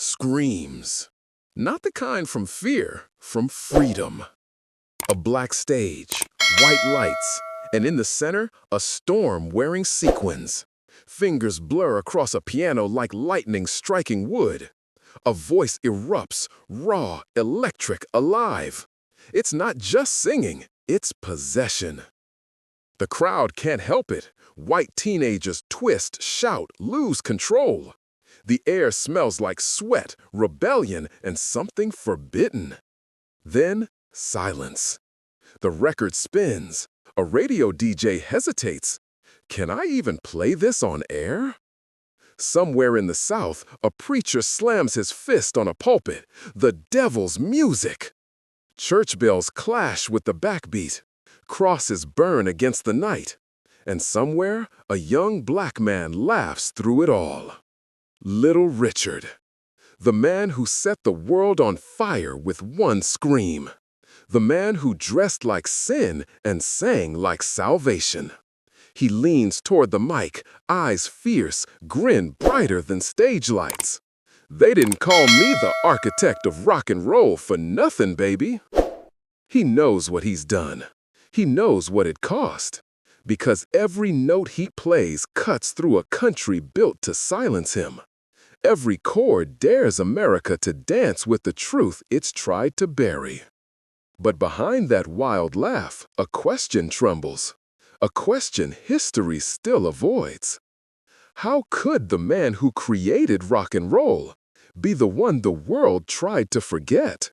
Screams. Not the kind from fear, from freedom. A black stage, white lights, and in the center, a storm wearing sequins. Fingers blur across a piano like lightning striking wood. A voice erupts, raw, electric, alive. It's not just singing, it's possession. The crowd can't help it. White teenagers twist, shout, lose control. The air smells like sweat, rebellion, and something forbidden. Then, silence. The record spins. A radio DJ hesitates. Can I even play this on air? Somewhere in the South, a preacher slams his fist on a pulpit. The devil's music. Church bells clash with the backbeat. Crosses burn against the night. And somewhere, a young black man laughs through it all. Little Richard. The man who set the world on fire with one scream. The man who dressed like sin and sang like salvation. He leans toward the mic, eyes fierce, grin brighter than stage lights. They didn't call me the architect of rock and roll for nothing, baby. He knows what he's done. He knows what it cost. Because every note he plays cuts through a country built to silence him. Every chord dares America to dance with the truth it's tried to bury. But behind that wild laugh, a question trembles. A question history still avoids. How could the man who created rock and roll be the one the world tried to forget?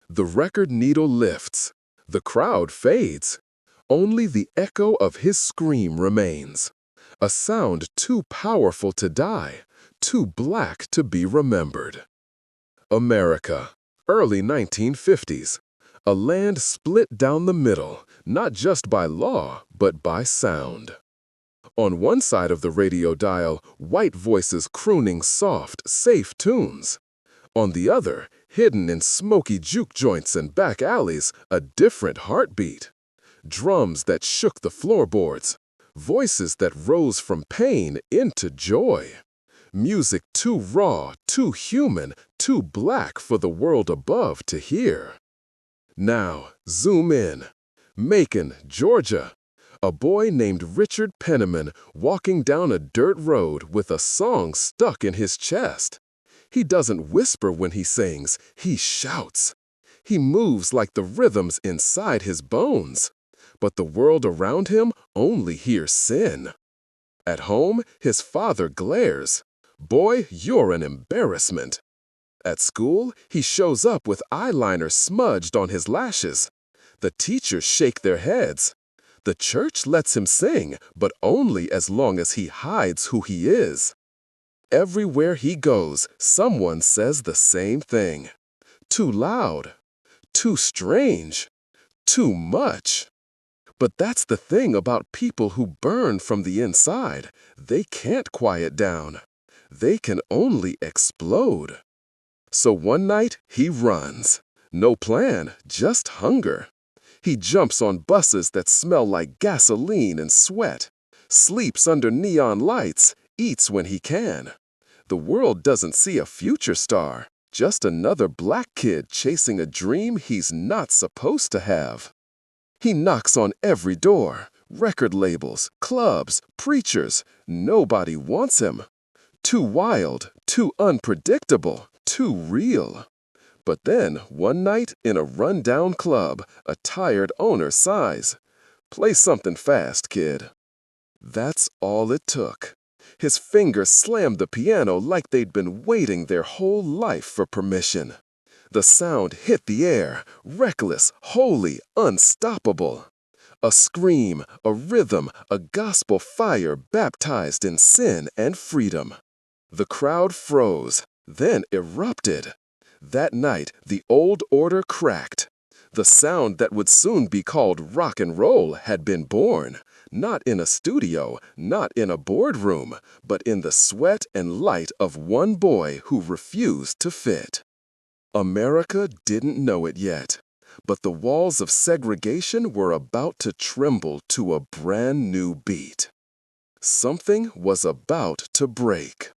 The record needle lifts. The crowd fades. Only the echo of his scream remains. A sound too powerful to die, too black to be remembered. America, early 1950s. A land split down the middle, not just by law, but by sound. On one side of the radio dial, white voices crooning soft, safe tunes. On the other, hidden in smoky juke joints and back alleys, a different heartbeat. Drums that shook the floorboards. Voices that rose from pain into joy. Music too raw, too human, too black for the world above to hear. Now, zoom in. Macon, Georgia. A boy named Richard Penniman walking down a dirt road with a song stuck in his chest. He doesn't whisper when he sings, he shouts. He moves like the rhythms inside his bones. But the world around him only hears sin. At home, his father glares. Boy, you're an embarrassment. At school, he shows up with eyeliner smudged on his lashes. The teachers shake their heads. The church lets him sing, but only as long as he hides who he is. Everywhere he goes, someone says the same thing. Too loud. Too strange. Too much. But that's the thing about people who burn from the inside. They can't quiet down. They can only explode. So one night, he runs. No plan, just hunger. He jumps on buses that smell like gasoline and sweat, sleeps under neon lights, eats when he can. The world doesn't see a future star, just another black kid chasing a dream he's not supposed to have. He knocks on every door, record labels, clubs, preachers. Nobody wants him. Too wild, too unpredictable, too real. But then, one night in a rundown club, a tired owner sighs. Play something fast, kid. That's all it took. His fingers slammed the piano like they'd been waiting their whole life for permission. The sound hit the air, reckless, holy, unstoppable. A scream, a rhythm, a gospel fire baptized in sin and freedom. The crowd froze, then erupted. That night, the old order cracked. The sound that would soon be called rock and roll had been born, not in a studio, not in a boardroom, but in the sweat and light of one boy who refused to fit. America didn't know it yet, but the walls of segregation were about to tremble to a brand new beat. Something was about to break.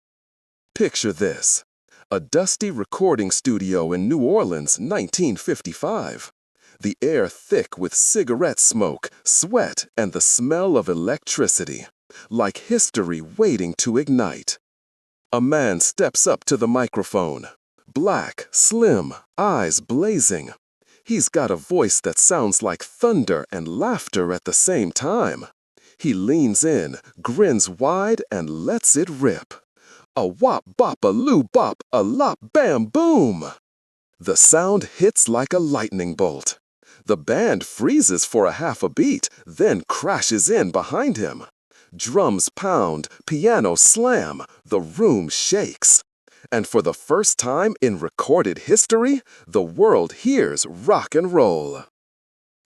Picture this. A dusty recording studio in New Orleans, 1955. The air thick with cigarette smoke, sweat, and the smell of electricity, like history waiting to ignite. A man steps up to the microphone. Black, slim, eyes blazing. He's got a voice that sounds like thunder and laughter at the same time. He leans in, grins wide, and lets it rip. A wop bop a loo bop a lop bam boom. The sound hits like a lightning bolt. The band freezes for a half a beat, then crashes in behind him. Drums pound, piano slam, the room shakes. And for the first time in recorded history, the world hears rock and roll.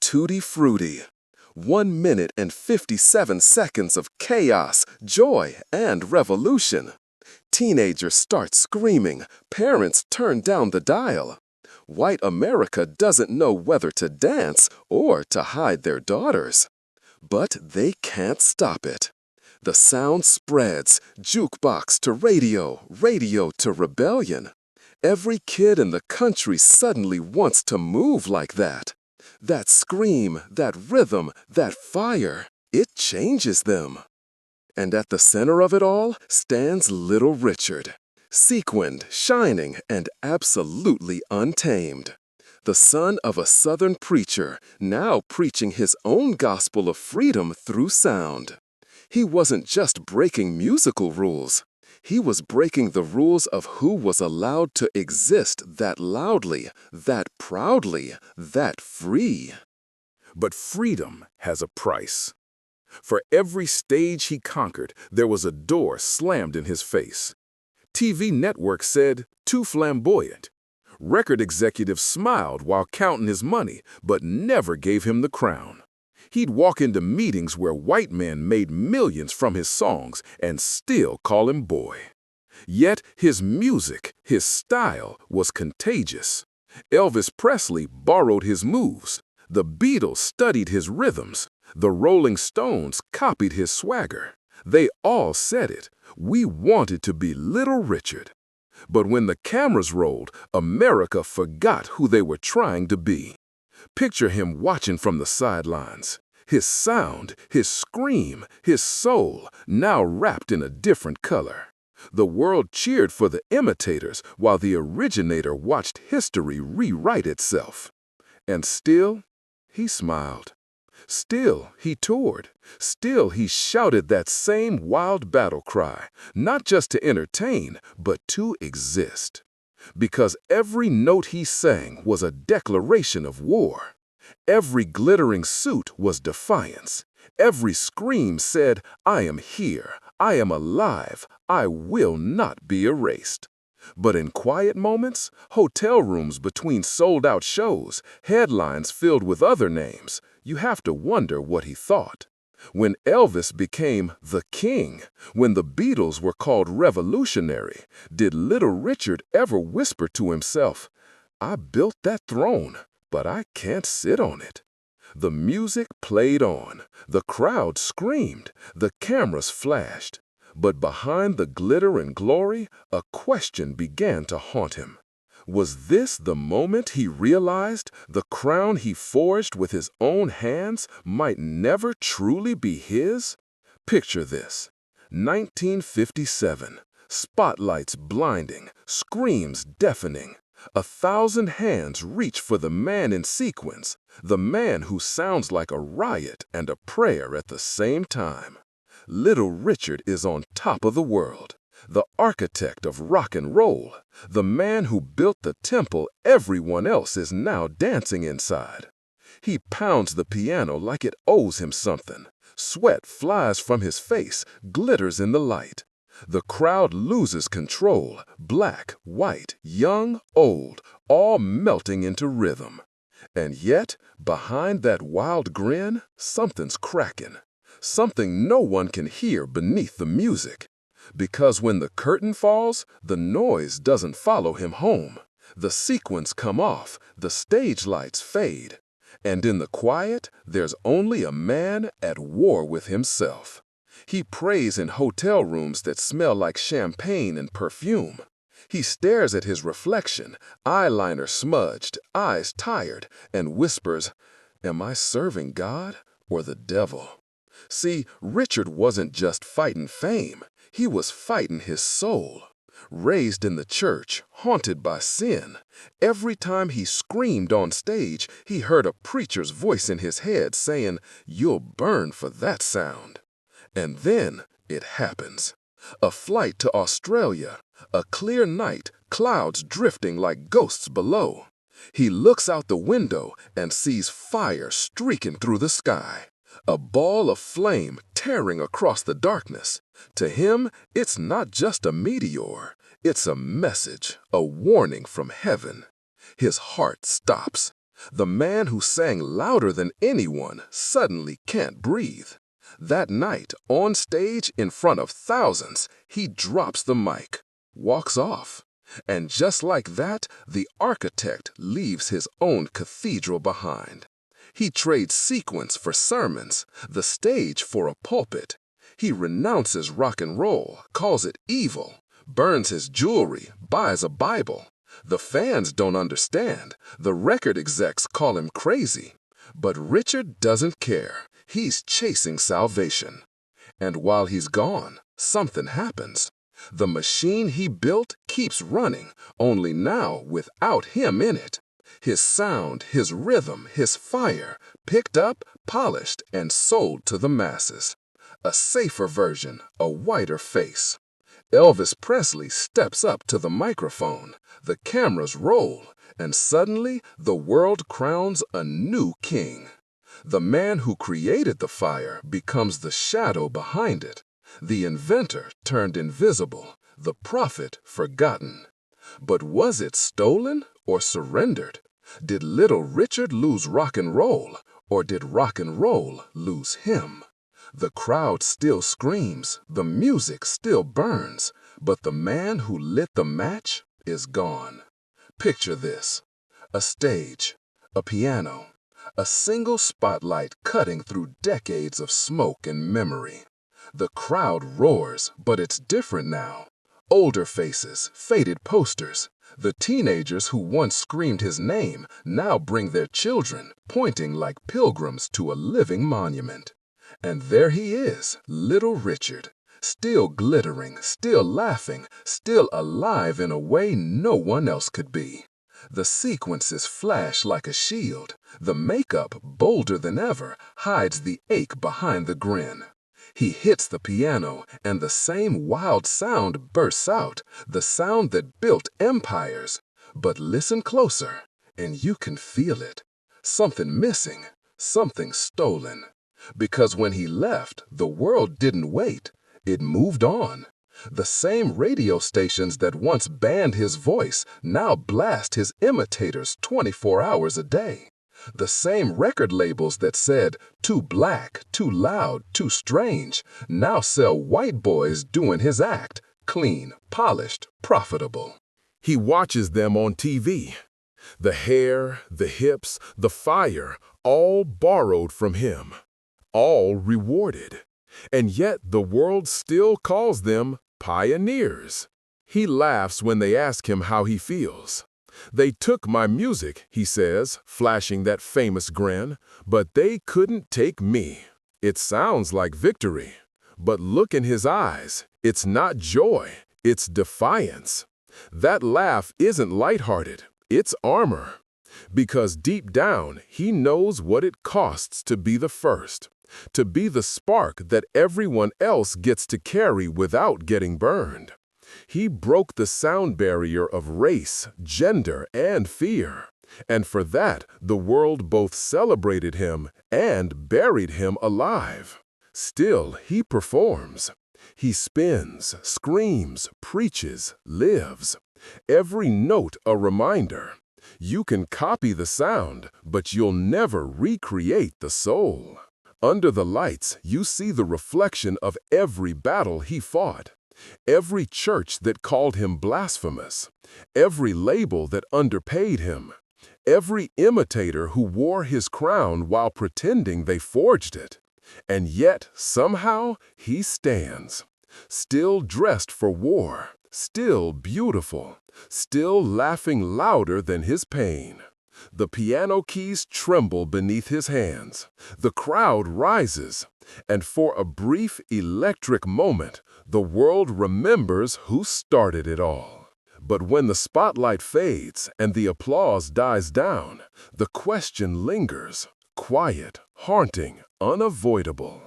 Tutti Frutti. 1 minute and 57 seconds of chaos, joy, and revolution. Teenagers start screaming, parents turn down the dial. White America doesn't know whether to dance or to hide their daughters. But they can't stop it. The sound spreads, jukebox to radio, radio to rebellion. Every kid in the country suddenly wants to move like that. That scream, that rhythm, that fire, it changes them. And at the center of it all stands Little Richard, sequined, shining, and absolutely untamed. The son of a Southern preacher, now preaching his own gospel of freedom through sound. He wasn't just breaking musical rules. He was breaking the rules of who was allowed to exist that loudly, that proudly, that free. But freedom has a price. For every stage he conquered, there was a door slammed in his face. TV networks said, "Too flamboyant." Record executives smiled while counting his money, but never gave him the crown. He'd walk into meetings where white men made millions from his songs and still call him boy. Yet his music, his style, was contagious. Elvis Presley borrowed his moves. The Beatles studied his rhythms. The Rolling Stones copied his swagger. They all said it. We wanted to be Little Richard. But when the cameras rolled, America forgot who they were trying to be. Picture him watching from the sidelines. His sound, his scream, his soul, now wrapped in a different color. The world cheered for the imitators while the originator watched history rewrite itself. And still, he smiled. Still, he toured. Still, he shouted that same wild battle cry, not just to entertain, but to exist. Because every note he sang was a declaration of war. Every glittering suit was defiance. Every scream said, "I am here, I am alive, I will not be erased." But in quiet moments, hotel rooms between sold-out shows, headlines filled with other names, you have to wonder what he thought. When Elvis became the king, when the Beatles were called revolutionary, did Little Richard ever whisper to himself, "I built that throne, but I can't sit on it"? The music played on, the crowd screamed, the cameras flashed. But behind the glitter and glory, a question began to haunt him. Was this the moment he realized the crown he forged with his own hands might never truly be his? Picture this. 1957. Spotlights blinding, screams deafening. 1,000 hands reach for the man in sequins, the man who sounds like a riot and a prayer at the same time. Little Richard is on top of the world, the architect of rock and roll, the man who built the temple everyone else is now dancing inside. He pounds the piano like it owes him something. Sweat flies from his face, glitters in the light. The crowd loses control, black, white, young, old, all melting into rhythm. And yet, behind that wild grin, something's cracking. Something no one can hear beneath the music. Because when the curtain falls, the noise doesn't follow him home. The sequins come off, the stage lights fade. And in the quiet, there's only a man at war with himself. He prays in hotel rooms that smell like champagne and perfume. He stares at his reflection, eyeliner smudged, eyes tired, and whispers, "Am I serving God or the devil?" See, Richard wasn't just fighting fame, he was fighting his soul. Raised in the church, haunted by sin, every time he screamed on stage, he heard a preacher's voice in his head saying, "You'll burn for that sound." And then it happens. A flight to Australia, a clear night, clouds drifting like ghosts below. He looks out the window and sees fire streaking through the sky. A ball of flame tearing across the darkness. To him, it's not just a meteor. It's a message, a warning from heaven. His heart stops. The man who sang louder than anyone suddenly can't breathe. That night, on stage in front of thousands, he drops the mic, walks off. And just like that, the architect leaves his own cathedral behind. He trades sequence for sermons, the stage for a pulpit. He renounces rock and roll, calls it evil, burns his jewelry, buys a Bible. The fans don't understand. The record execs call him crazy. But Richard doesn't care. He's chasing salvation. And while he's gone, something happens. The machine he built keeps running, only now without him in it. His sound, his rhythm, his fire, picked up, polished, and sold to the masses. A safer version, a whiter face. Elvis Presley steps up to the microphone, the cameras roll, and suddenly the world crowns a new king. The man who created the fire becomes the shadow behind it, the inventor turned invisible, the prophet forgotten. But was it stolen or surrendered? Did little Richard lose rock and roll, or did rock and roll lose him? The crowd still screams, the music still burns, but the man who lit the match is gone. Picture this: a stage, a piano, a single spotlight cutting through decades of smoke and memory. The crowd roars, but it's different now. Older faces, faded posters. The teenagers who once screamed his name now bring their children, pointing like pilgrims to a living monument. And there he is, little Richard, still glittering, still laughing, still alive in a way no one else could be. The sequences flash like a shield. The makeup, bolder than ever, hides the ache behind the grin. He hits the piano, and the same wild sound bursts out, the sound that built empires. But listen closer, and you can feel it. Something missing, something stolen. Because when he left, the world didn't wait. It moved on. The same radio stations that once banned his voice now blast his imitators 24 hours a day. The same record labels that said, "Too black, too loud, too strange," now sell white boys doing his act, clean, polished, profitable. He watches them on TV. The hair, the hips, the fire, all borrowed from him. All rewarded. And yet the world still calls them pioneers. He laughs when they ask him how he feels. "They took my music," he says, flashing that famous grin, "but they couldn't take me." It sounds like victory, but look in his eyes. It's not joy, it's defiance. That laugh isn't lighthearted, it's armor. Because deep down, he knows what it costs to be the first, to be the spark that everyone else gets to carry without getting burned. He broke the sound barrier of race, gender, and fear. And for that, the world both celebrated him and buried him alive. Still, he performs. He spins, screams, preaches, lives. Every note a reminder. You can copy the sound, but you'll never recreate the soul. Under the lights, you see the reflection of every battle he fought. Every church that called him blasphemous, every label that underpaid him, every imitator who wore his crown while pretending they forged it. And yet, somehow, he stands, still dressed for war, still beautiful, still laughing louder than his pain. The piano keys tremble beneath his hands. The crowd rises, and for a brief electric moment, the world remembers who started it all. But when the spotlight fades and the applause dies down, the question lingers, quiet, haunting, unavoidable.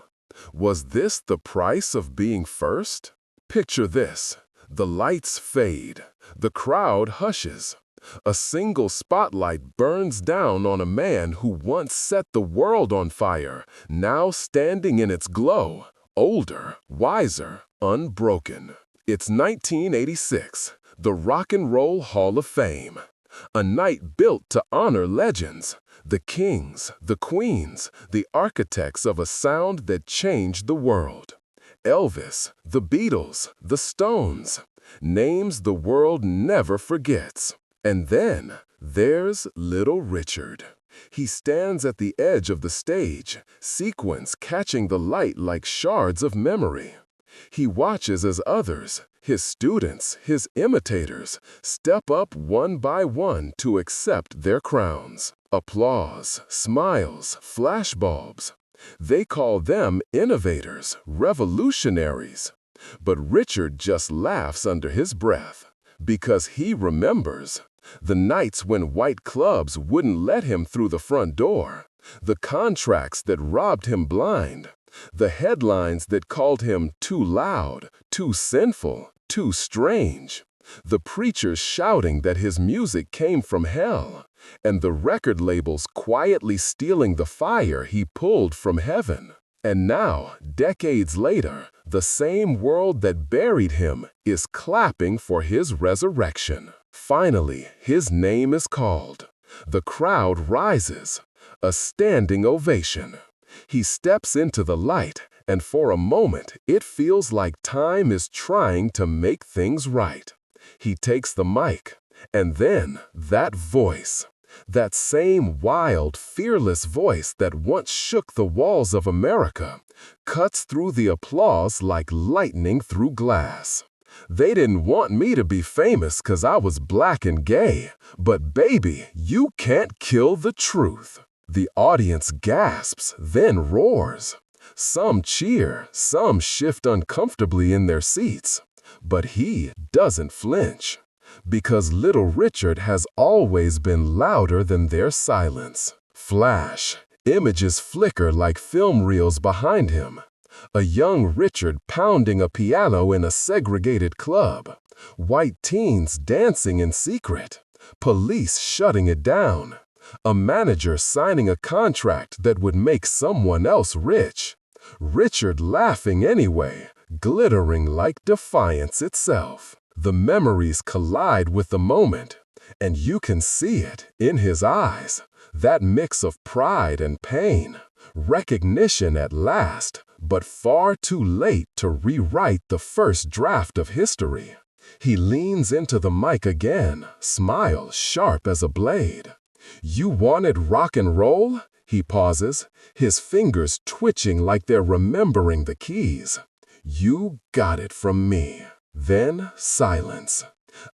Was this the price of being first? Picture this. The lights fade. The crowd hushes. A single spotlight burns down on a man who once set the world on fire, now standing in its glow, older, wiser, unbroken. It's 1986, the Rock and Roll Hall of Fame. A night built to honor legends, the kings, the queens, the architects of a sound that changed the world. Elvis, the Beatles, the Stones, names the world never forgets. And then there's Little Richard. He stands at the edge of the stage, sequins catching the light like shards of memory. He watches as others, his students, his imitators, step up one by one to accept their crowns. Applause, smiles, flashbulbs. They call them innovators, revolutionaries. But Richard just laughs under his breath, because he remembers the nights when white clubs wouldn't let him through the front door, the contracts that robbed him blind, the headlines that called him too loud, too sinful, too strange, the preachers shouting that his music came from hell, and the record labels quietly stealing the fire he pulled from heaven. And now, decades later, the same world that buried him is clapping for his resurrection. Finally, his name is called. The crowd rises, a standing ovation. He steps into the light, and for a moment, it feels like time is trying to make things right. He takes the mic, and then that voice. That same wild, fearless voice that once shook the walls of America cuts through the applause like lightning through glass. They didn't want me to be famous 'cause I was black and gay, but baby, you can't kill the truth. The audience gasps, then roars. Some cheer, some shift uncomfortably in their seats, but he doesn't flinch. Because Little Richard has always been louder than their silence. Flash. Images flicker like film reels behind him. A young Richard pounding a piano in a segregated club. White teens dancing in secret. Police shutting it down. A manager signing a contract that would make someone else rich. Richard laughing anyway, glittering like defiance itself. The memories collide with the moment, and you can see it in his eyes, that mix of pride and pain, recognition at last, but far too late to rewrite the first draft of history. He leans into the mic again, smile sharp as a blade. "You wanted rock and roll?" He pauses, his fingers twitching like they're remembering the keys. "You got it from me." Then silence.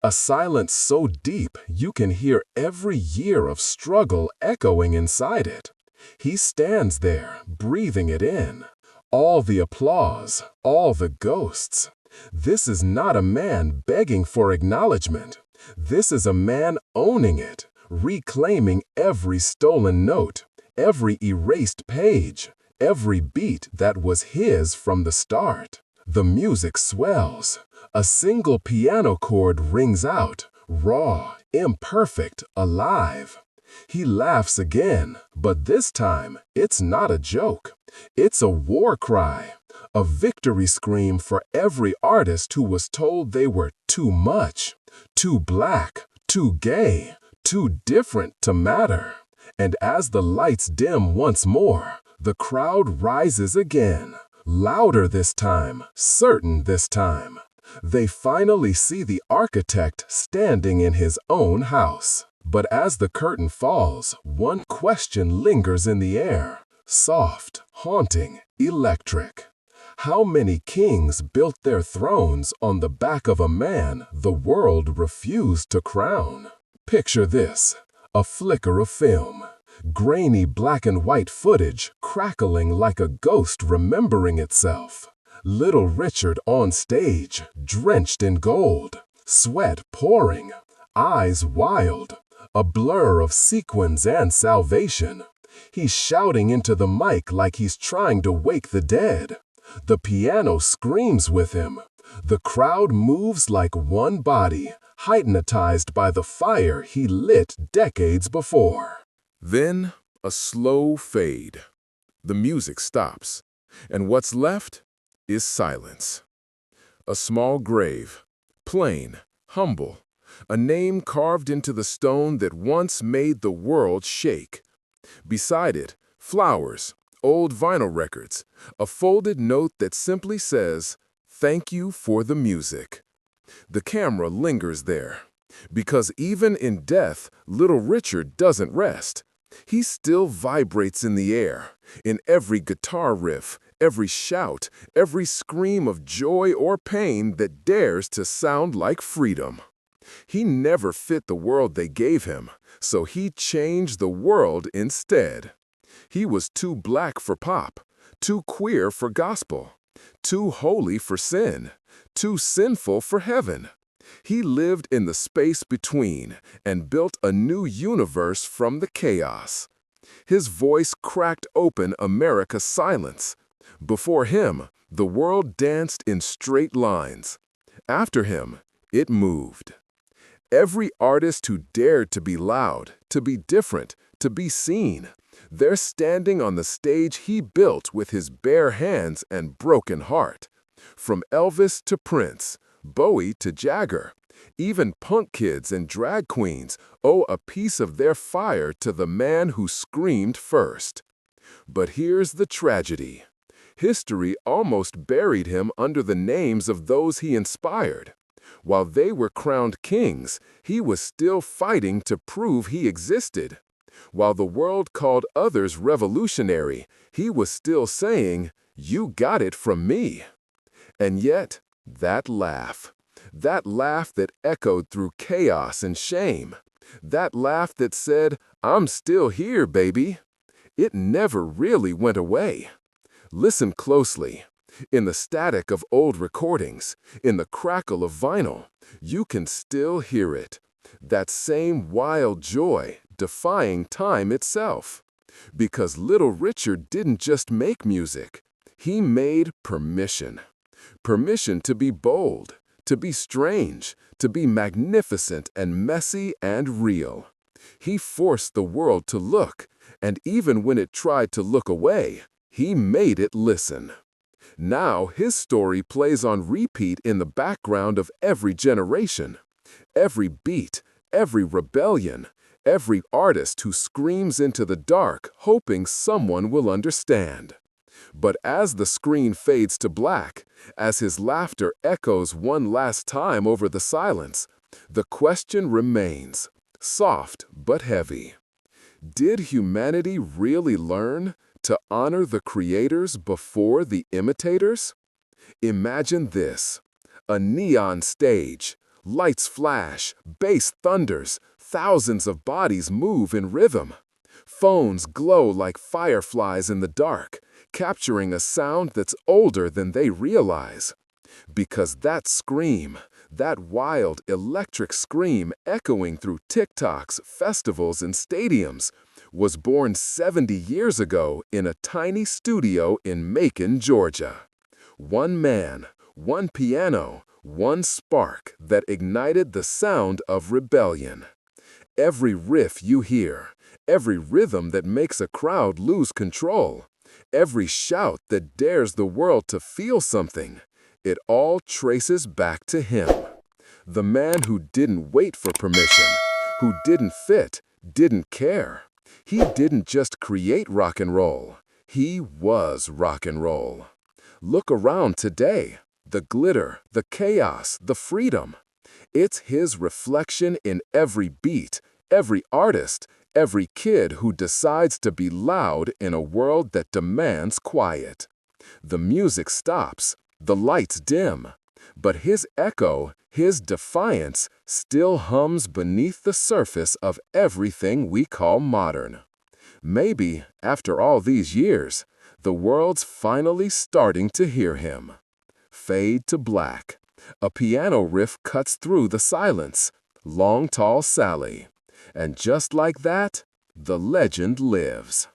A silence so deep you can hear every year of struggle echoing inside it. He stands there, breathing it in. All the applause, all the ghosts. This is not a man begging for acknowledgement. This is a man owning it, reclaiming every stolen note, every erased page, every beat that was his from the start. The music swells. A single piano chord rings out, raw, imperfect, alive. He laughs again, but this time it's not a joke. It's a war cry, a victory scream for every artist who was told they were too much, too black, too gay, too different to matter. And as the lights dim once more, the crowd rises again. Louder this time, certain this time. They finally see the architect standing in his own house. But as the curtain falls, one question lingers in the air. Soft, haunting, electric. How many kings built their thrones on the back of a man the world refused to crown? Picture this, a flicker of film, grainy black and white footage crackling like a ghost remembering itself. Little Richard on stage, drenched in gold, sweat pouring, eyes wild, a blur of sequins and salvation. He's shouting into the mic like he's trying to wake the dead. The piano screams with him. The crowd moves like one body, hypnotized by the fire he lit decades before. Then, a slow fade. The music stops, and what's left is silence. A small grave, plain, humble, a name carved into the stone that once made the world shake. Beside it, flowers, old vinyl records, a folded note that simply says, "Thank you for the music." The camera lingers there, because even in death, Little Richard doesn't rest. He still vibrates in the air, in every guitar riff, every shout, every scream of joy or pain that dares to sound like freedom. He never fit the world they gave him, so he changed the world instead. He was too black for pop, too queer for gospel, too holy for sin, too sinful for heaven. He lived in the space between and built a new universe from the chaos. His voice cracked open America's silence. Before him, the world danced in straight lines. After him, it moved. Every artist who dared to be loud, to be different, to be seen, they're standing on the stage he built with his bare hands and broken heart. From Elvis to Prince, Bowie to Jagger, even punk kids and drag queens owe a piece of their fire to the man who screamed first. But here's the tragedy. History almost buried him under the names of those he inspired. While they were crowned kings, he was still fighting to prove he existed. While the world called others revolutionary, he was still saying, "You got it from me." And yet, that laugh that echoed through chaos and shame, that laugh that said, "I'm still here, baby," it never really went away. Listen closely. In the static of old recordings, in the crackle of vinyl, you can still hear it. That same wild joy, defying time itself. Because Little Richard didn't just make music, he made permission. Permission to be bold, to be strange, to be magnificent and messy and real. He forced the world to look, and even when it tried to look away, he made it listen. Now his story plays on repeat in the background of every generation. Every beat, every rebellion, every artist who screams into the dark hoping someone will understand. But as the screen fades to black, as his laughter echoes one last time over the silence, the question remains, soft but heavy. Did humanity really learn to honor the creators before the imitators? Imagine this: a neon stage, lights flash, bass thunders, thousands of bodies move in rhythm. Phones glow like fireflies in the dark, capturing a sound that's older than they realize. Because that scream, that wild, electric scream echoing through TikToks, festivals, and stadiums, was born 70 years ago in a tiny studio in Macon, Georgia. One man, one piano, one spark that ignited the sound of rebellion. Every riff you hear, every rhythm that makes a crowd lose control, every shout that dares the world to feel something, it all traces back to him. The man who didn't wait for permission, who didn't fit, didn't care. He didn't just create rock and roll, he was rock and roll. Look around today, the glitter, the chaos, the freedom. It's his reflection in every beat, every artist, every kid who decides to be loud in a world that demands quiet. The music stops, the lights dim, but his echo, his defiance, still hums beneath the surface of everything we call modern. Maybe, after all these years, the world's finally starting to hear him. Fade to black. A piano riff cuts through the silence. Long Tall Sally. And just like that, the legend lives.